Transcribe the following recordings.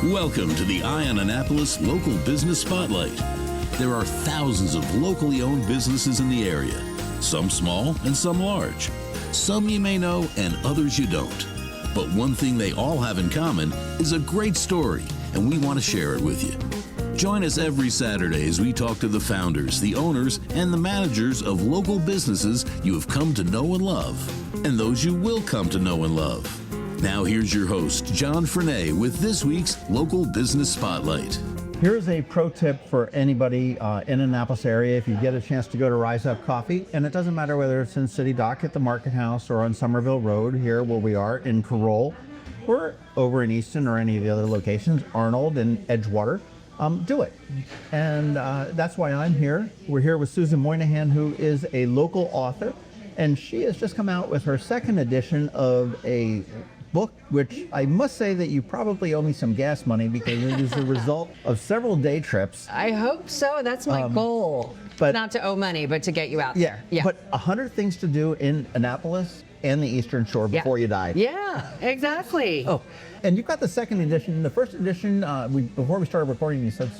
Welcome to the Eye on Annapolis Local Business Spotlight. There are thousands of locally owned businesses in the area, some small and some large. Some you may know and others you don't. But one thing they all have in common is a great story, and we want to share it with you. Join us every Saturday as we talk to the founders, the owners, and the managers of local businesses you have come to know and love, and those you will come to know and love. Now here's your host, John Frenay, with this week's Local Business Spotlight. Here's a pro tip for anybody in Annapolis area. If you get a chance to go to Rise Up Coffee, and it doesn't matter whether it's in City Dock at the Market House or on Somerville Road here where we are in Parole, or over in Easton or any of the other locations, Arnold and Edgewater, do it. And that's why I'm here. We're here with Susan Moynihan, who is a local author, and she has just come out with her second edition of a book, which I must say that you probably owe me some gas money because it is the result of several day trips. I hope so. That's my goal. but- Not to owe money, but to get you out there. But 100 things to do in Annapolis and the Eastern Shore before you die. Yeah, exactly. Oh, and you've got the second edition. The first edition, before we started recording, you said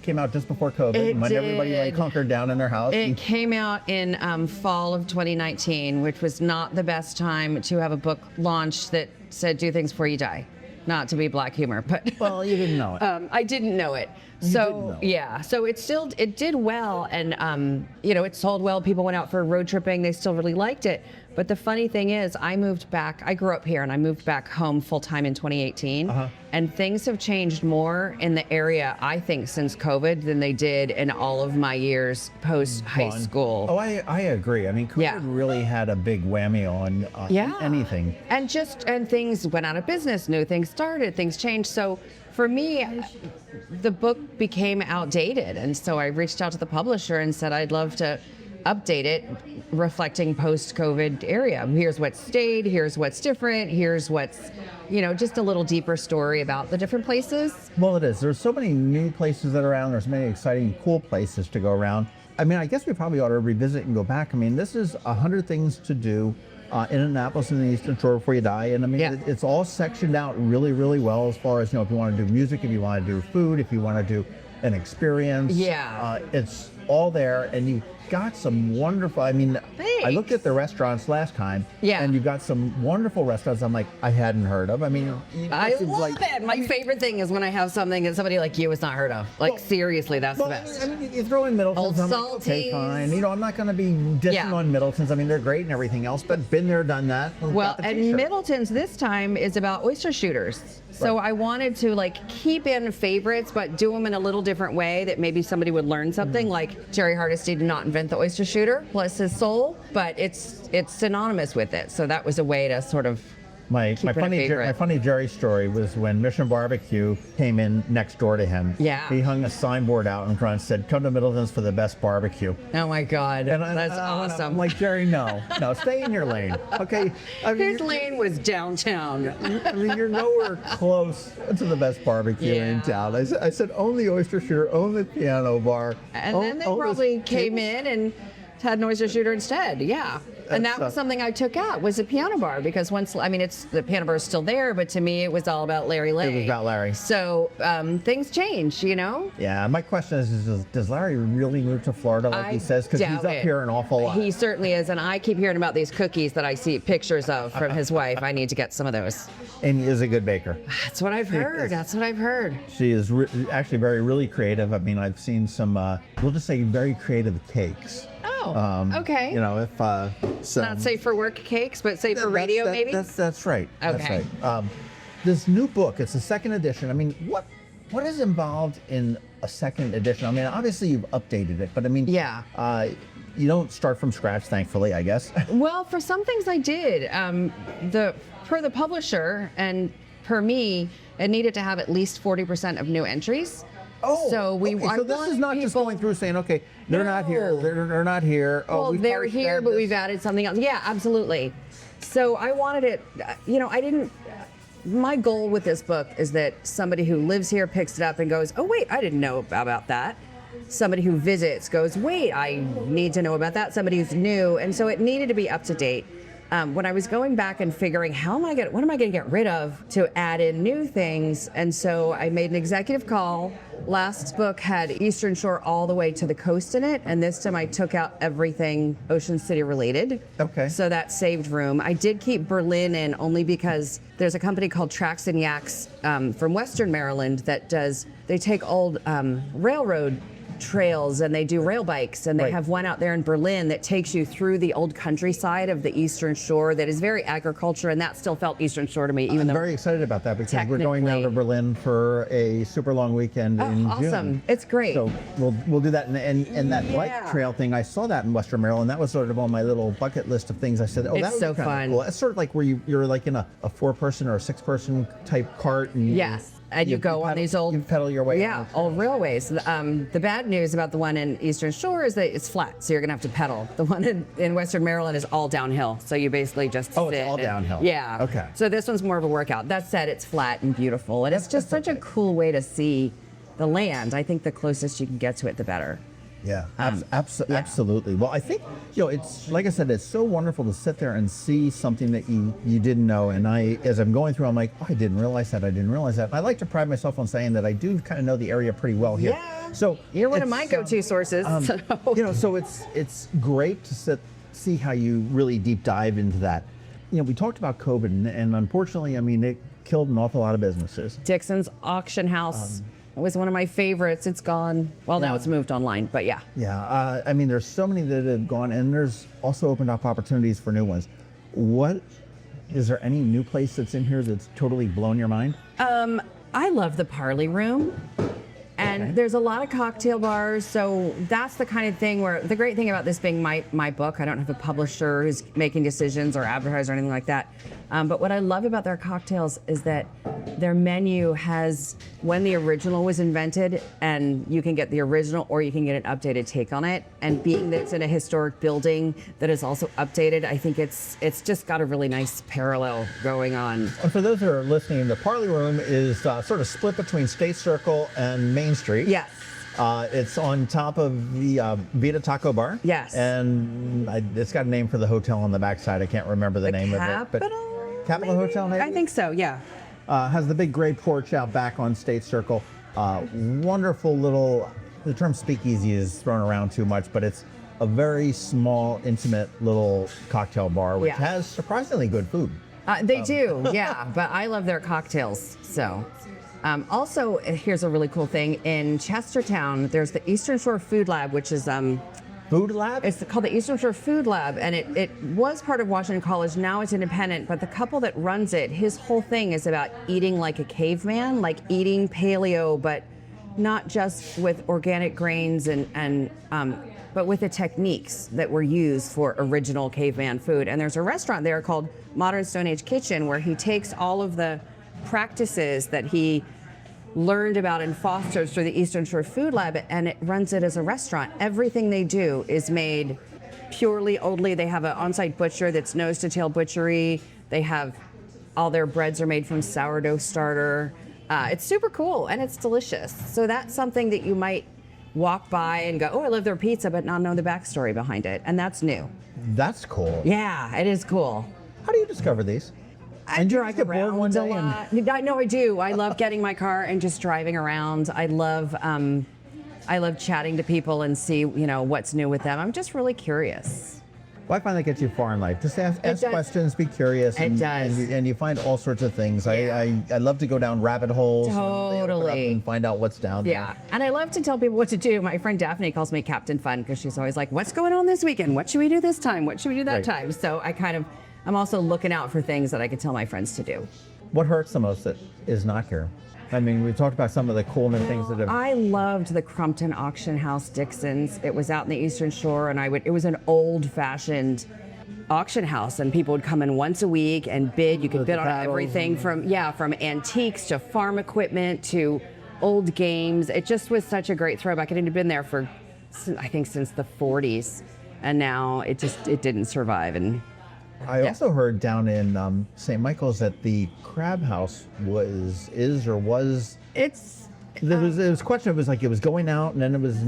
came out just before COVID, It when everybody did. hunkered down in their house. It came out in fall of 2019, which was not the best time to have a book launched that said do things before you die. Not to be black humor, but Well, you didn't know it. I didn't know it. didn't So know it. yeah, so it did well, and it sold well. People went out for road tripping. They still really liked it. But the funny thing is, I moved back. I grew up here, and I moved back home full time in 2018. And things have changed more in the area, I think, since COVID than they did in all of my years post high school. Oh, I agree. I mean, COVID Yeah. really had a big whammy on anything. And things went out of business, new things started, things changed. So for me, the book became outdated. And so I reached out to the publisher and said, I'd love to update it, reflecting post-COVID area. Here's what stayed, here's what's different, here's what's, just a little deeper story about the different places. Well, it is. There's so many new places that are around. There's many exciting, cool places to go around. I mean, I guess we probably ought to revisit and go back. I mean, this is 100 things to do in Annapolis and the Eastern Shore before you die. And I mean, it's all sectioned out really, really well as far as, if you want to do music, if you want to do food, if you want to do an experience. It's all there, and you got some wonderful, I looked at the restaurants last time, and you got some wonderful restaurants I hadn't heard of. I mean, I love it. My favorite thing is when I have something that somebody like you has not heard of. Seriously, that's the best. I mean, you throw in Middleton's, Old I'm like, okay, Salties. fine. I'm not going to be dissing on Middleton's. I mean, they're great and everything else, but been there, done that. Well, got the and t-shirt. Middleton's this time is about oyster shooters. So I wanted to keep in favorites, but do them in a little different way that maybe somebody would learn something. Like Jerry Hardesty did not invent the oyster shooter, bless his soul, but it's synonymous with it. So that was a way to sort of My keep it a favorite. funny Jerry story was when Mission Barbecue came in next door to him. Yeah. He hung a signboard out in front and said, "Come to Middleton's for the best barbecue." Oh my God, that's awesome. I'm like, Jerry, no, stay in your lane. Okay. I mean, His lane was downtown. I mean, you're nowhere close to the best barbecue in town. I said, own the oyster shooter, own the piano bar. And then they probably came in and had an oyster shooter instead, And that was something I took out, was a piano bar, because the piano bar is still there, but to me it was all about Larry Lay. It was about Larry. So things change, Yeah, my question is does Larry really move to Florida like he says? Because he's up here an awful lot. He certainly is, and I keep hearing about these cookies that I see pictures of from his wife. I need to get some of those. And he is a good baker. That's what I've heard. She is actually really creative. I mean, I've seen some, we'll just say very creative cakes. Oh, okay. Not safe for work cakes, but safe for radio, maybe? That's right. Okay. That's right. This new book, it's the second edition. I mean, what is involved in a second edition? I mean, obviously you've updated it, but I mean, you don't start from scratch, thankfully, I guess. Well, for some things I did. Per the publisher and per me, it needed to have at least 40% of new entries. Oh, so so this is not just going through saying, okay, they're not here, they're not here. Well, they're here, but we've added something else. Yeah, absolutely. So I wanted it, my goal with this book is that somebody who lives here picks it up and goes, oh wait, I didn't know about that. Somebody who visits goes, wait, I need to know about that. Somebody who's new. And so it needed to be up to date. when I was going back and figuring what am I going to get rid of to add in new things, and so I made an executive call. Last book had Eastern Shore all the way to the coast in it, and this time I took out everything Ocean City related. Okay. So that saved room. I did keep Berlin in only because there's a company called Tracks and Yaks from Western Maryland they take old railroad trails and they do rail bikes, and they Right. have one out there in Berlin that takes you through the old countryside of the Eastern Shore that is very agriculture, and that still felt Eastern Shore to me, even I'm though very excited about that because we're going down to technically- Berlin for a super long weekend in awesome. June. It's great. So we'll do that, and that bike trail thing. I saw that in Western Maryland. That was sort of on my little bucket list of things. I said, oh, It's that would so be kinda fun. cool. It's sort of like where you're like in a 4-person or a 6-person type cart, and Yes, and you go on these old you pedal your way. Yeah, old railways. The bad news about the one in Eastern Shore is that it's flat, so you're gonna have to pedal. The one in Western Maryland is all downhill, so you basically just Oh, it's sit all and- downhill. Yeah. Okay. So this one's more of a workout. That said, it's flat and beautiful, and it's just such a cool way to see the land. I think the closest you can get to it, the better. Yeah, yeah. absolutely. Well, I think, it's like I said, it's so wonderful to sit there and see something that you didn't know. And as I'm going through, I'm like, oh, I didn't realize that. And I like to pride myself on saying that I do kind of know the area pretty well here. Yeah. So You're one of it's, my go-to sources. so. So it's great to see how you really deep dive into that. We talked about COVID, and unfortunately, it killed an awful lot of businesses. Dixon's Auction House. It was one of my favorites. It's gone. Well, now it's moved online, but yeah. Yeah, there's so many that have gone, and there's also opened up opportunities for new ones. Is there any new place that's in here that's totally blown your mind? I love the Parley Room. And there's a lot of cocktail bars, so that's the kind of thing where the great thing about this being my book, I don't have a publisher who's making decisions or advertiser or anything like that. But what I love about their cocktails is that their menu has when the original was invented, and you can get the original or you can get an updated take on it. And being that it's in a historic building that is also updated, I think it's just got a really nice parallel going on. And for those who are listening, the Parley Room is sort of split between State Circle and Main Street. Yes. It's on top of the Vita Taco Bar. Yes. And it's got a name for the hotel on the backside. I can't remember the name of it. But Capital Hotel, maybe? I think so, yeah. Has the big gray porch out back on State Circle. Wonderful little, the term speakeasy is thrown around too much, but it's a very small, intimate little cocktail bar, which has surprisingly good food. They do, yeah, but I love their cocktails, so. Also, here's a really cool thing. In Chestertown, there's the Eastern Shore Food Lab, which is Food Lab? it's called the Eastern Shore Food Lab, and it was part of Washington College. Now it's independent, but the couple that runs it, his whole thing is about eating like a caveman, like eating paleo, but not just with organic grains but with the techniques that were used for original caveman food. And there's a restaurant there called Modern Stone Age Kitchen where he takes all of the practices that he learned about and fosters through the Eastern Shore Food Lab, and it runs it as a restaurant. Everything they do is made purely oldly. They have an on-site butcher that's nose to tail butchery. They have all their breads are made from sourdough starter. It's super cool and it's delicious. So that's something that you might walk by and go, oh, I love their pizza, but not know the backstory behind it. And that's new. That's cool. Yeah, it is cool. How do you discover these? I drive get bored one day I know I do. I love getting my car and just driving around. I love chatting to people and see, what's new with them. I'm just really curious. Well, I find that gets you far in life. Just ask does. questions, be curious. It does. And you find all sorts of things. Yeah. I love to go down rabbit holes. Totally. And find out what's down Yeah, there. and I love to tell people what to do. My friend Daphne calls me Captain Fun because she's always like, what's going on this weekend? What should we do this time? What should we do that Right. time? So I'm also looking out for things that I could tell my friends to do. What hurts the most that is not here? We talked about some of the cool new things that have. I loved the Crumpton Auction House Dixon's. It was out in the Eastern Shore, and it was an old-fashioned auction house, and people would come in once a week and bid. You could bid on everything from antiques to farm equipment to old games. It just was such a great throwback. It had been there for, I think, since the 40s, and now it didn't survive. And I also heard down in St. Michael's that the Crab House was. it's It was a question. It was like it was going out and then it was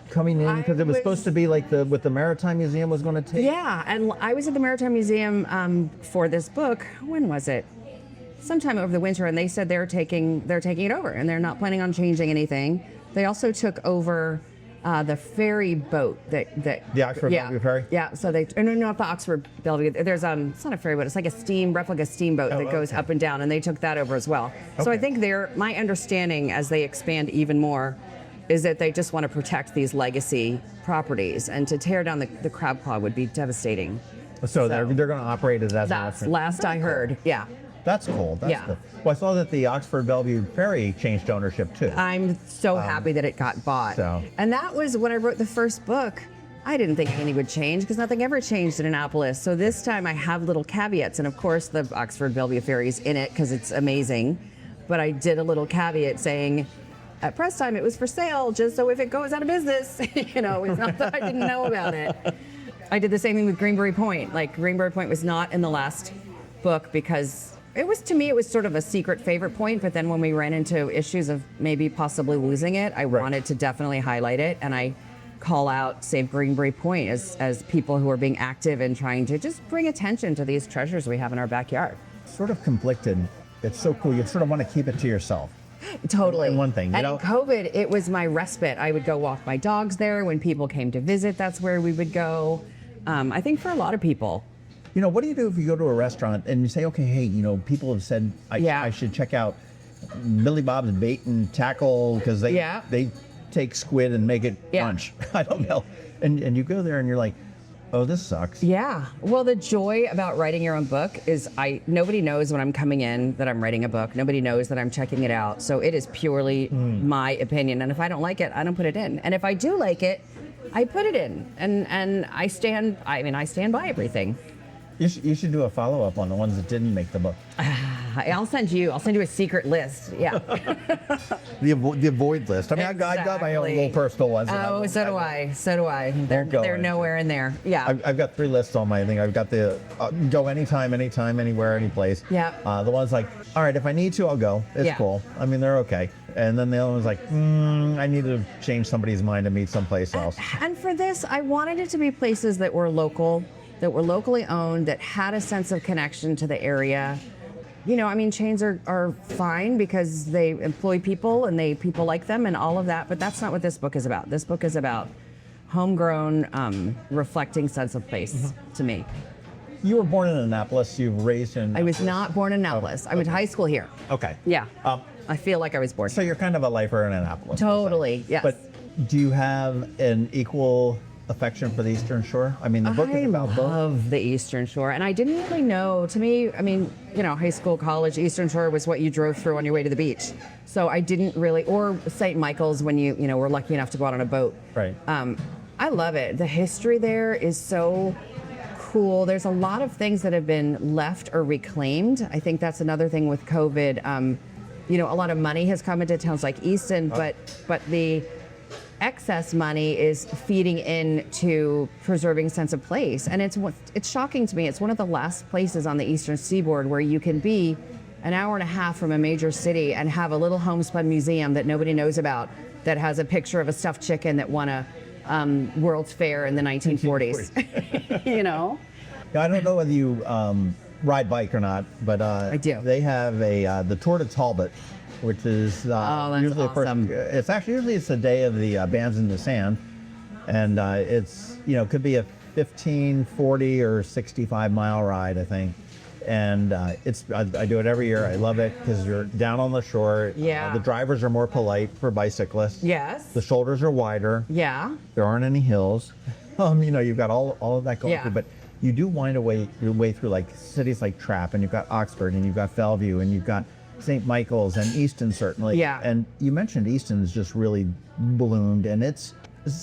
coming in because it was supposed to be like what the Maritime Museum was going to take. Yeah, and I was at the Maritime Museum for this book. When was it? Sometime over the winter, and they said they're taking it over, and they're not planning on changing anything. They also took over the ferry boat that The Oxford Bellevue ferry? Yeah, so no, not the Oxford Bellevue. There's it's not a ferry boat. It's like a replica steamboat that goes up and down, and they took that over as well. So I think my understanding as they expand even more is that they just want to protect these legacy properties, and to tear down the crab claw would be devastating. So they're going to operate it as That's an last I heard. Yeah. That's cool. That's Yeah. cool. Well, I saw that the Oxford Bellevue ferry changed ownership too. I'm so happy that it got bought. So- And that was when I wrote the first book. I didn't think anything would change because nothing ever changed in Annapolis. So this time I have little caveats. And of course, the Oxford Bellevue ferry's in it because it's amazing. But I did a little caveat saying, at press time, it was for sale, just so if it goes out of business, it's not that I didn't know about it. I did the same thing with Greenberry Point. Like, Greenberry Point was not in the last book because to me, it was sort of a secret favorite point, but then when we ran into issues of maybe possibly losing it, I wanted to definitely highlight it, and I call out Save Greenberry Point as people who are being active and trying to just bring attention to these treasures we have in our backyard. Sort of conflicted. It's so cool. You sort of want to keep it to yourself. Totally. And one thing, and in COVID, it was my respite. I would go walk my dogs there. When people came to visit, that's where we would go. I think for a lot of people. What do you do if you go to a restaurant and you say, okay, hey, people have said I should check out Billy Bob's Bait and Tackle because they take squid and make it lunch. I don't know. And you go there and you're like, oh, this sucks. Yeah. Well, the joy about writing your own book is nobody knows when I'm coming in that I'm writing a book. Nobody knows that I'm checking it out. So it is purely my opinion. And if I don't like it, I don't put it in. And if I do like it, I put it in. And I stand by everything. You should do a follow-up on the ones that didn't make the book. I'll send you a secret list. Yeah. The avoid list. I mean, I've got my own little personal ones. Oh, so do I. They're nowhere in there. Yeah. I've got 3 lists on my thing. I've got the go anytime, anywhere, any place. Yeah. The one's like, all right, if I need to, I'll go. It's cool. I mean, they're okay. And then the other one's like, I need to change somebody's mind and meet someplace else. And for this, I wanted it to be places that were local, that were locally owned, that had a sense of connection to the area. Chains are fine because they employ people and people like them and all of that, but that's not what this book is about. This book is about homegrown, reflecting sense of place to me. You were born in Annapolis. You were raised in... I was not born in Annapolis. I went to high school here. Okay. Yeah. I feel like I was born. So you're kind of a lifer in Annapolis. Totally, yes. But do you have an equal affection for the Eastern Shore? I mean, the book is about both. I love the Eastern Shore, and I didn't really know. To me, high school, college, Eastern Shore was what you drove through on your way to the beach. So I didn't really, or St. Michael's when you were lucky enough to go out on a boat. Right. I love it. The history there is so cool. There's a lot of things that have been left or reclaimed. I think that's another thing with COVID. A lot of money has come into towns like Easton, but the excess money is feeding into preserving sense of place. And it's shocking to me. It's one of the last places on the Eastern Seaboard where you can be an hour and a half from a major city and have a little homespun museum that nobody knows about that has a picture of a stuffed chicken that won a World's Fair in the 1940s. I don't know whether you ride bike or not, but I do. They have the Tour de Talbot, which is that's usually awesome. Usually it's the day of the bands in the sand, and it's could be a 15, 40, or 65-mile ride, I think. And I do it every year. I love it because you're down on the shore. Yeah. The drivers are more polite for bicyclists. Yes. The shoulders are wider. Yeah. There aren't any hills. You've got all of that going through, but you do wind your way through like cities like Trapp, and you've got Oxford, and you've got Bellevue, and you've got St. Michael's and Easton certainly. Yeah. And you mentioned Easton's just really bloomed, and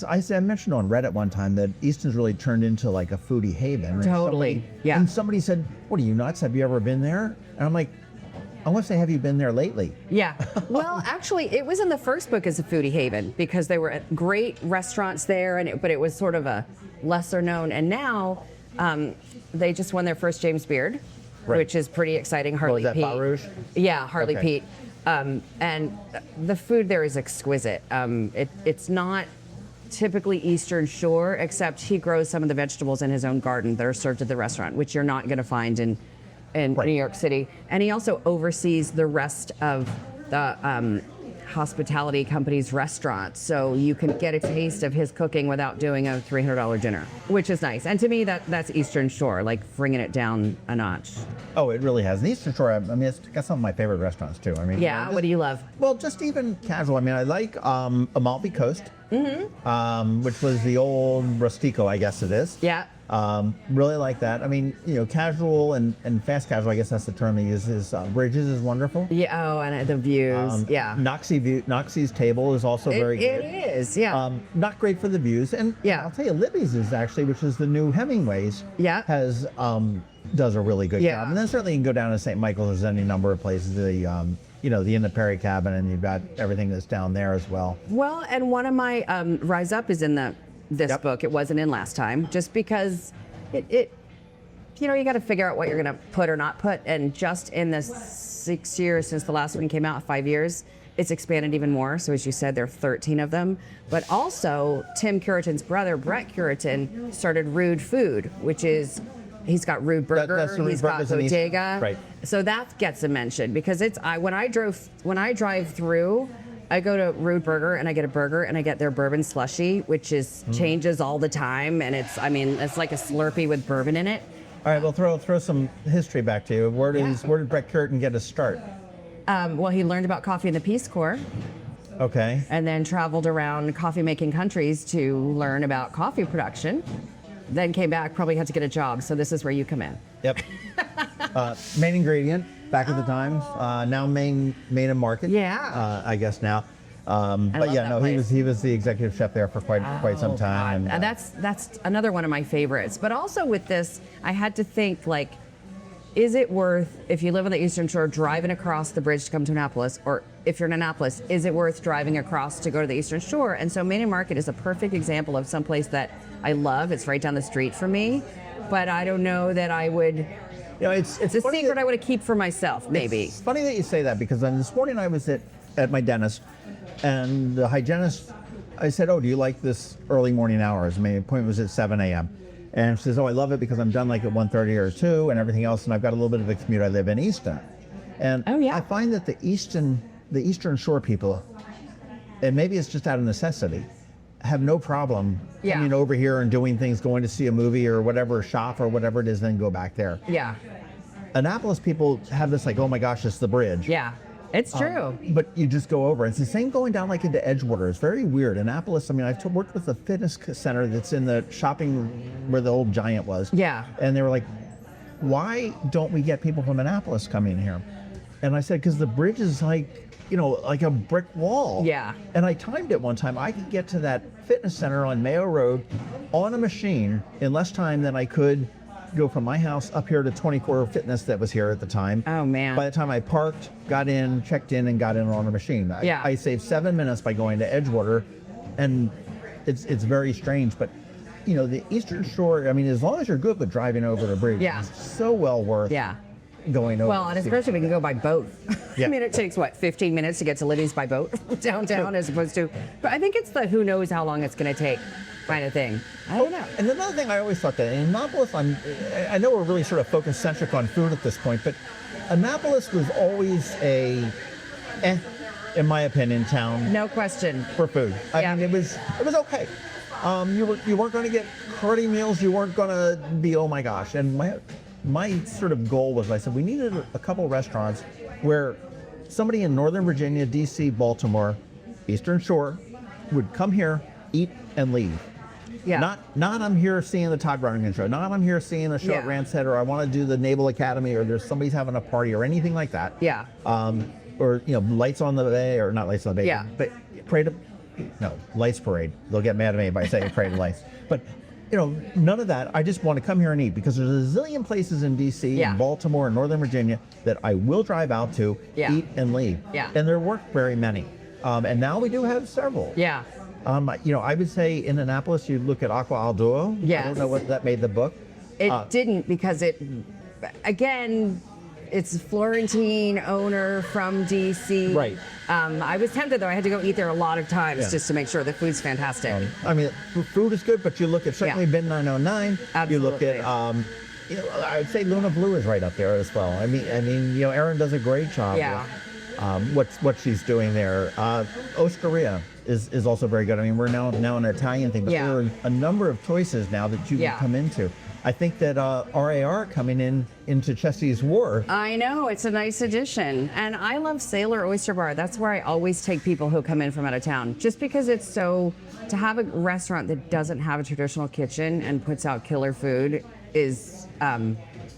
I mentioned on Reddit one time that Easton's really turned into like a foodie haven. Totally. And somebody said, "What are you nuts? Have you ever been there?" And I'm like, I want to say, have you been there lately? Yeah. Well, actually, it was in the first book as a foodie haven because there were great restaurants there, but it was sort of a lesser known. And now they just won their first James Beard, which is pretty exciting. Harley is that Pete. Baruch? Yeah, Harley Okay. Pete. And the food there is exquisite. It's not typically Eastern Shore, except he grows some of the vegetables in his own garden that are served at the restaurant, which you're not going to find in New York City. And he also oversees the rest of the hospitality company's restaurants, so you can get a taste of his cooking without doing a $300 dinner, which is nice. And to me, that's Eastern Shore, like bringing it down a notch. Oh, it really has. And Eastern Shore, I mean, it's got some of my favorite restaurants too. I mean, Yeah, just, what do you love? Well, just even casual. I mean, I like Amalfi Coast, which was the old Rustico, I guess it is. Yeah. Really like that. I mean, casual and fast casual, I guess that's the term they use, is Bridges is wonderful. Yeah, oh, and the views, yeah. Noxie's Table is also very good. It is, yeah. Not great for the views. And Yeah. I'll tell you, Libby's is actually, which is the new Hemingway's, Yeah. has does a really good Yeah. job. And then certainly you can go down to St. Michael's, there's any number of places, the Inn at Perry Cabin, and you've got everything that's down there as well. Well, and one of my Rise Up is in this Yep. book. It wasn't in last time, just because it you got to figure out what you're going to put or not put. And just in the 6 years since the last one came out, 5 years, it's expanded even more. So as you said, there are 13 of them. But also, Tim Curitan's brother, Brett Curitan, started Rude Food, which is, he's got Rude Burger, that's the Rude he's got Burgers in East- Bodega. right. So that gets a mention because when I drive through, I go to Rude Burger and I get a burger and I get their bourbon slushy, which is changes all the time, and it's like a Slurpee with bourbon in it. All right, well, throw some history back to you. Where did Brett Curtin get his start? Well, he learned about coffee in the Peace Corps Okay. and then traveled around coffee-making countries to learn about coffee production. Then came back, probably had to get a job. So this is where you come in. Yep. Main ingredient back at the time. Now main and market. Yeah. I guess now. But love yeah, that no, place. he was the executive chef there for quite some Oh, time. God. And that's another one of my favorites. But also with this, I had to think, like, is it worth, if you live on the Eastern Shore, driving across the bridge to come to Annapolis, or if you're in Annapolis, is it worth driving across to go to the Eastern Shore? And so Main and Market is a perfect example of someplace that I love. It's right down the street from me, but I don't know that I would. It's It's a funny secret that- I want to keep for myself, maybe. It's funny that you say that, because this morning I was at my dentist, and the hygienist, I said, "Oh, do you like this early morning hours?" My appointment was at 7 a.m. And she says, "Oh, I love it because I'm done like at 1:30 or 2 and everything else, and I've got a little bit of a commute. I live in Easton." And Oh, yeah. I find that the Eastern Shore people, and maybe it's just out of necessity, have no problem Yeah. coming over here and doing things, going to see a movie or whatever, shop or whatever it is, then go back there. Yeah. Annapolis people have this like, "Oh my gosh, it's the bridge." Yeah. It's true. But you just go over. It's the same going down like into Edgewater. It's very weird. Annapolis, I mean, I've worked with a fitness center that's in the shopping where the old Giant was. Yeah. And they were like, "Why don't we get people from Annapolis coming here?" And I said, "Because the bridge is like, like a brick wall." Yeah. And I timed it one time. I could get to that fitness center on Mayo Road on a machine in less time than I could go from my house up here to 24 Fitness that was here at the time. Oh, man. By the time I parked, got in, checked in, and got in on a machine. Yeah. I saved 7 minutes by going to Edgewater, and it's very strange. But, the Eastern Shore, I mean, as long as you're good with driving over the bridge, Yeah. it's so well worth Yeah. going over. Well, and especially we can go by boat. Yeah. I mean, it takes, 15 minutes to get to Libby's by boat downtown as opposed to, but I think it's the who knows how long it's going to take kind of thing. I don't know. And another thing I always thought that in Annapolis, I know we're really sort of focused centric on food at this point, but Annapolis was always in my opinion, town No question. for food. Yeah. I mean, it was okay. You weren't going to get hearty meals. You weren't going to be, oh my gosh. And my sort of goal was, I said, we needed a couple restaurants where somebody in Northern Virginia, DC, Baltimore, Eastern Shore would come here, eat, and leave. Yeah. Not I'm here seeing the Todd Browning show. Not I'm here seeing the show at Yeah. Rand's Head, or I want to do the Naval Academy, or there's somebody's having a party, or anything like that. Yeah. Or Lights on the Bay, or not Lights on the Bay. Yeah. But Lights Parade. They'll get mad at me if I say Parade of Lights. But none of that. I just want to come here and eat, because there's a zillion places in DC, Yeah. and Baltimore, and Northern Virginia that I will drive out to, Yeah. eat and leave. Yeah. And there weren't very many. And now we do have several. Yeah. I would say in Annapolis, you look at Aqua Al Duo. I Yes. don't know what that made the book. It didn't, because again, It's Florentine owner from DC. Right. I was tempted though. I had to go eat there a lot of times just to make sure the food's fantastic. I mean, food is good, but you look at certainly Bin 909. Absolutely. You look at, I would say Luna Blue is right up there as well. I mean, Erin does a great job. Yeah. With, what she's doing there. Osteria is also very good. I mean, we're now an Italian thing, but there are a number of choices now that you can come into. I think that RAR coming into Chesty's Wharf. I know, it's a nice addition. And I love Sailor Oyster Bar. That's where I always take people who come in from out of town. Just because it's to have a restaurant that doesn't have a traditional kitchen and puts out killer food is...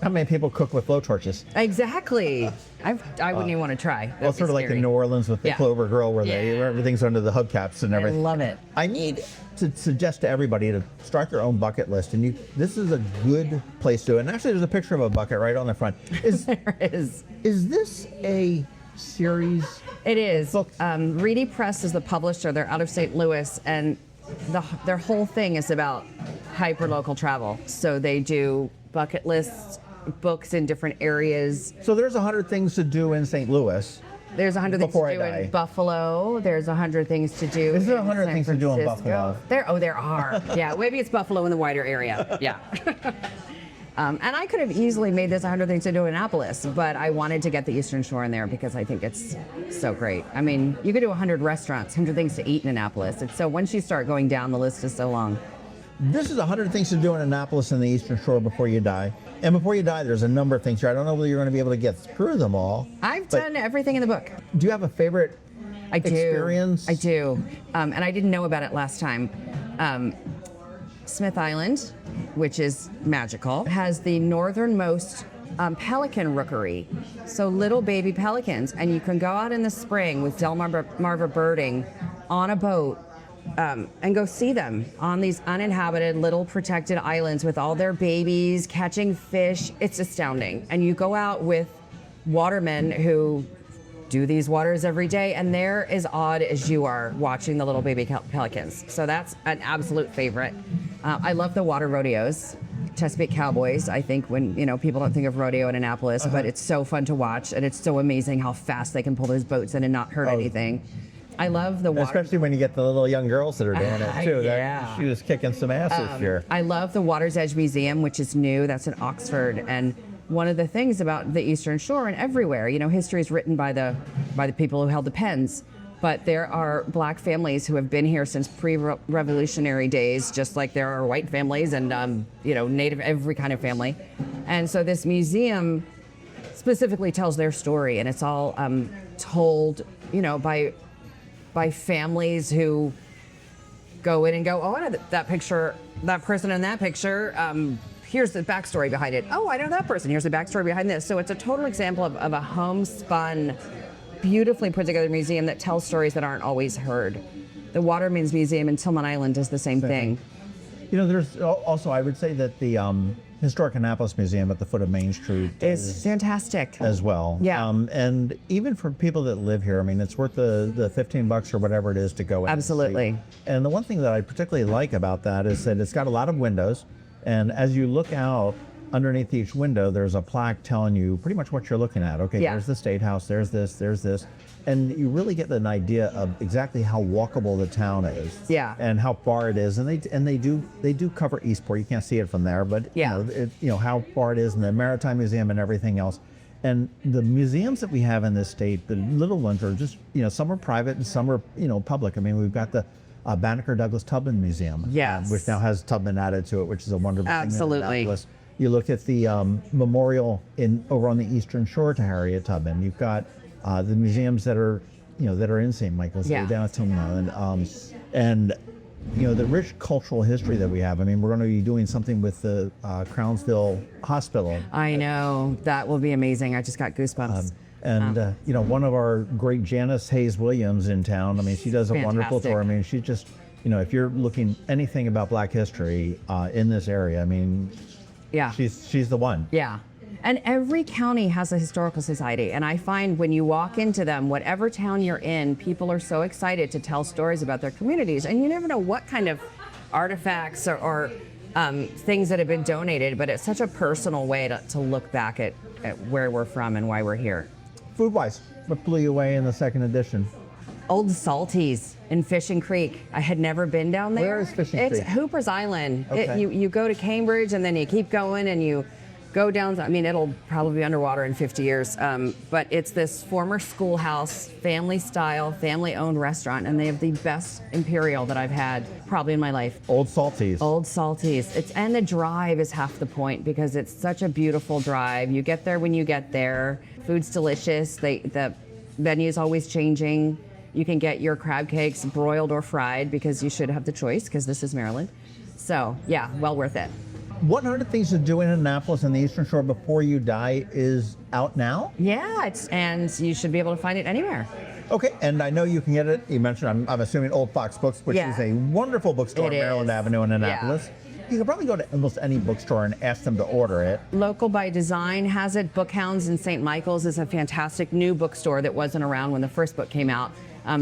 How many people cook with blowtorches? Exactly. I wouldn't even want to try. That'd Well, sort of like in New Orleans with the Clover Grill where everything's under the hubcaps and everything. I love it. I need to suggest to everybody to start their own bucket list, and this is a good place to do it. And actually, there's a picture of a bucket right on the front. There is. Is this a series? It is. Book? Reedy Press is the publisher. They're out of St. Louis, and their whole thing is about hyper-local travel. So they do bucket lists, books in different areas. So there's 100 things to do in St. Louis. There's 100 things to do in Buffalo. There's 100 things to do. Is there 100 San things to do in Francisco. Buffalo? There are. Yeah, maybe it's Buffalo in the wider area. Yeah. And I could have easily made this 100 things to do in Annapolis, but I wanted to get the Eastern Shore in there because I think it's so great. I mean, you could do 100 restaurants, 100 things to eat in Annapolis. It's so once you start going down, the list is so long. This is 100 things to do in Annapolis and the Eastern Shore before you die. And before you die, there's a number of things here. I don't know whether you're going to be able to get through them all. I've done everything in the book. Do you have a favorite experience? I do. And I didn't know about it last time. Smith Island, which is magical, has the northernmost pelican rookery. So little baby pelicans. And you can go out in the spring with Delmarva Birding on a boat and go see them on these uninhabited little protected islands with all their babies catching fish. It's astounding. And you go out with watermen who do these waters every day, and they're as odd as you are watching the little baby pelicans. So that's an absolute favorite. I love the water rodeos. Chesapeake Cowboys, I think when, people don't think of rodeo in Annapolis, but it's so fun to watch, and it's so amazing how fast they can pull those boats in and not hurt anything. I love the water. Especially when you get the little young girls that are doing it too. Yeah. She was kicking some ass this year. I love the Water's Edge Museum, which is new. That's in Oxford. And one of the things about the Eastern Shore and everywhere, history is written by the people who held the pens. But there are black families who have been here since pre-revolutionary days, just like there are white families and, Native, every kind of family. And so this museum specifically tells their story, and it's all told, by families who go in and go, oh, I know that picture, that person in that picture. Here's the backstory behind it. Oh, I know that person. Here's the backstory behind this. So it's a total example of a homespun, beautifully put together museum that tells stories that aren't always heard. The Waterman's Museum in Tillman Island does the same thing. There's also, I would say that the Historic Annapolis Museum at the foot of Main Street is fantastic as well. Yeah. And even for people that live here, I mean, it's worth the $15 or whatever it is to go in. Absolutely. And the one thing that I particularly like about that is that it's got a lot of windows, and as you look out underneath each window, there's a plaque telling you pretty much what you're looking at. Okay, there's the State House, there's this. And you really get an idea of exactly how walkable the town is. Yeah. And how far it is. And they do cover Eastport. You can't see it from there, but how far it is, and the Maritime Museum and everything else. And the museums that we have in this state, the little ones are just, some are private and some are, public. I mean, we've got the Banneker Douglas Tubman Museum, which now has Tubman added to it, which is a wonderful Absolutely. thing. You look at the memorial over on the Eastern Shore to Harriet Tubman. You've got the museums that are, that are in St. Michael's, down at Tillman Island, and the rich cultural history that we have. I mean, we're going to be doing something with the Crownsville Hospital. I know, that will be amazing. I just got goosebumps. One of our great Janice Hayes Williams in town. I mean, she does a wonderful tour. I mean, she just, if you're looking anything about Black history in this area, I mean, she's the one. Yeah. And every county has a historical society. And I find when you walk into them, whatever town you're in, people are so excited to tell stories about their communities. And you never know what kind of artifacts or things that have been donated, but it's such a personal way to look back at where we're from and why we're here. Food-wise, what blew you away in the second edition? Old Salties in Fishing Creek. I had never been down there. Where is Fishing It's Creek? Hooper's Island. Okay. You go to Cambridge and then you keep going and you go down. I mean, it'll probably be underwater in 50 years. But it's this former schoolhouse, family-style, family-owned restaurant, and they have the best imperial that I've had probably in my life. Old Salties. Old Salties. And the drive is half the point because it's such a beautiful drive. You get there when you get there. Food's delicious. The menu's always changing. You can get your crab cakes broiled or fried because you should have the choice because this is Maryland. So yeah, well worth it. 100 Things to Do in Annapolis and the Eastern Shore Before You Die is out now? Yeah, and you should be able to find it anywhere. Okay, and I know you can get it. You mentioned, I'm assuming, Old Fox Books, which Yeah. is a wonderful bookstore on It Maryland is. Avenue in Yeah. Annapolis. You can probably go to almost any bookstore and ask them to order it. Local by Design has it. Bookhounds in St. Michael's is a fantastic new bookstore that wasn't around when the first book came out.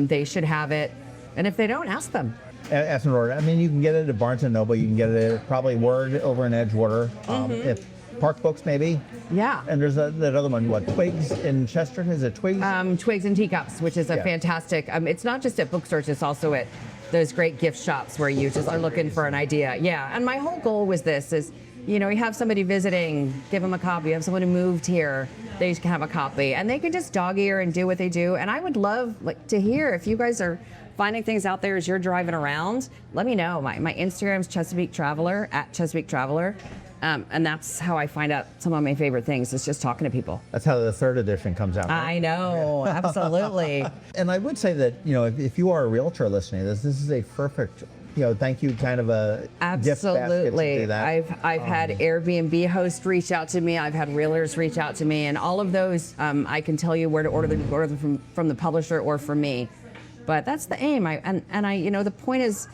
They should have it. And if they don't, ask them. Ask them to order. I mean, you can get it at Barnes & Noble. You can get it at probably Word over in Edgewater. If Park Books, maybe. Yeah. And there's that other one, what, Twigs in Chestertown? Is it Twigs? Twigs and Teacups, which is a Yeah. fantastic, it's not just at bookstores, it's also at those great gift shops where you just are looking for an idea. Yeah, and my whole goal was this, is, you have somebody visiting, give them a copy. You have someone who moved here, they can have a copy. And they can just dog ear and do what they do. And I would love to hear if you guys are finding things out there as you're driving around, let me know. My Instagram's Chesapeake Traveler, at Chesapeake Traveler. And that's how I find out some of my favorite things, is just talking to people. That's how the third edition comes out. Right? I know, absolutely. And I would say that, if you are a realtor listening to this is a perfect, thank you kind of a gift basket to Absolutely. do that. I've had Airbnb hosts reach out to me. I've had realtors reach out to me, and all of those, I can tell you where to order them from the publisher or from me. But that's the aim. The point is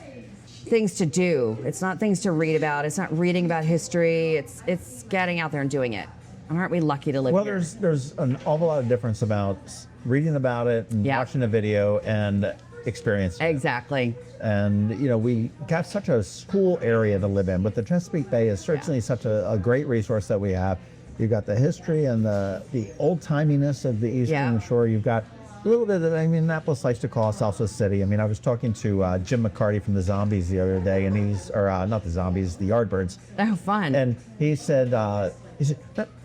things to do. It's not things to read about. It's not reading about history. It's getting out there and doing it. And aren't we lucky to live here? Well, there's an awful lot of difference about reading about it and Yeah. watching a video and experiencing it. Exactly. And we got such a cool area to live in, but the Chesapeake Bay is certainly such a great resource that we have. You've got the history and the old-timiness of the Eastern Yeah. Shore. You've got a little bit of, Annapolis likes to call itself a city. I was talking to Jim McCarty from the Zombies the other day, and not the Zombies, the Yardbirds. Oh, fun. And he said,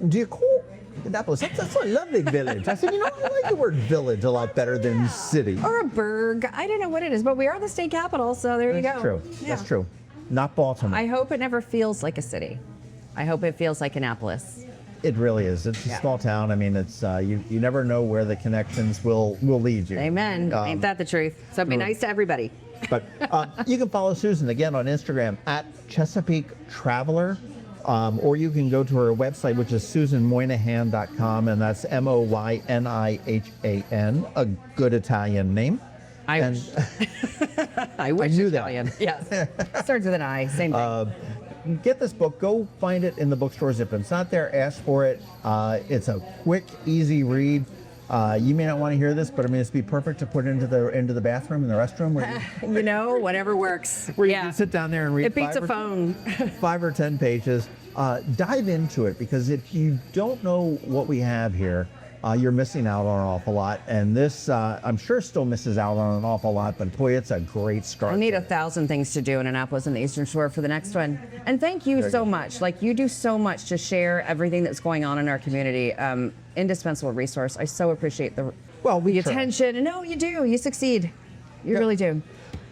do you call Annapolis? That's a lovely village. I said, I like the word village a lot better than city. or a burg. I don't know what it is, but we are the state capital, so there you That's go. true. Yeah. That's true. Not Baltimore. I hope it never feels like a city. I hope it feels like Annapolis. It really is. It's a small town. It's you never know where the connections will lead you. Amen. Ain't that the truth? So be nice to everybody. But you can follow Susan again on Instagram at Chesapeake Traveler, or you can go to her website, which is susanmoynihan.com, and that's Moynihan, a good Italian name. I And- wish. I wish. I knew that. Italian. Yes. Starts with an I. Same thing. Get this book. Go find it in the bookstores. If it's not there, ask for it. It's a quick, easy read. You may not want to hear this, but it's be perfect to put into the bathroom in the restroom where Whatever works. you can sit down there and read. It beats a 5 or 10 pages. Dive into it, because if you don't know what we have here, you're missing out on an awful lot. And this, I'm sure, still misses out on an awful lot, but boy, it's a great start. I need 1,000 things to do in Annapolis and the Eastern Shore for the next one. And thank you so much. You do so much to share everything that's going on in our community. Indispensable resource. I so appreciate the attention. And no, you do. You succeed. You really do.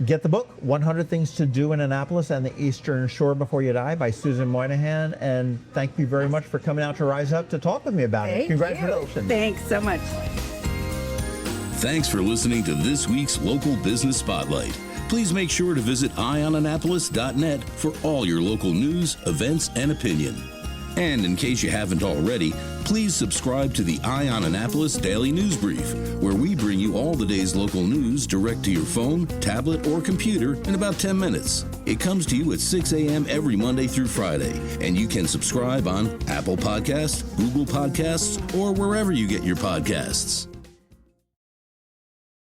Get the book, 100 Things to Do in Annapolis and the Eastern Shore Before You Die, by Susan Moynihan. And thank you very much for coming out to Rise Up to talk with me about it. Congratulations. Thanks so much. Thanks for listening to this week's Local Business Spotlight. Please make sure to visit eyeonannapolis.net for all your local news, events, and opinion. And in case you haven't already, please subscribe to the Eye on Annapolis Daily News Brief, where we bring you all the day's local news direct to your phone, tablet, or computer in about 10 minutes. It comes to you at 6 a.m. every Monday through Friday, and you can subscribe on Apple Podcasts, Google Podcasts, or wherever you get your podcasts.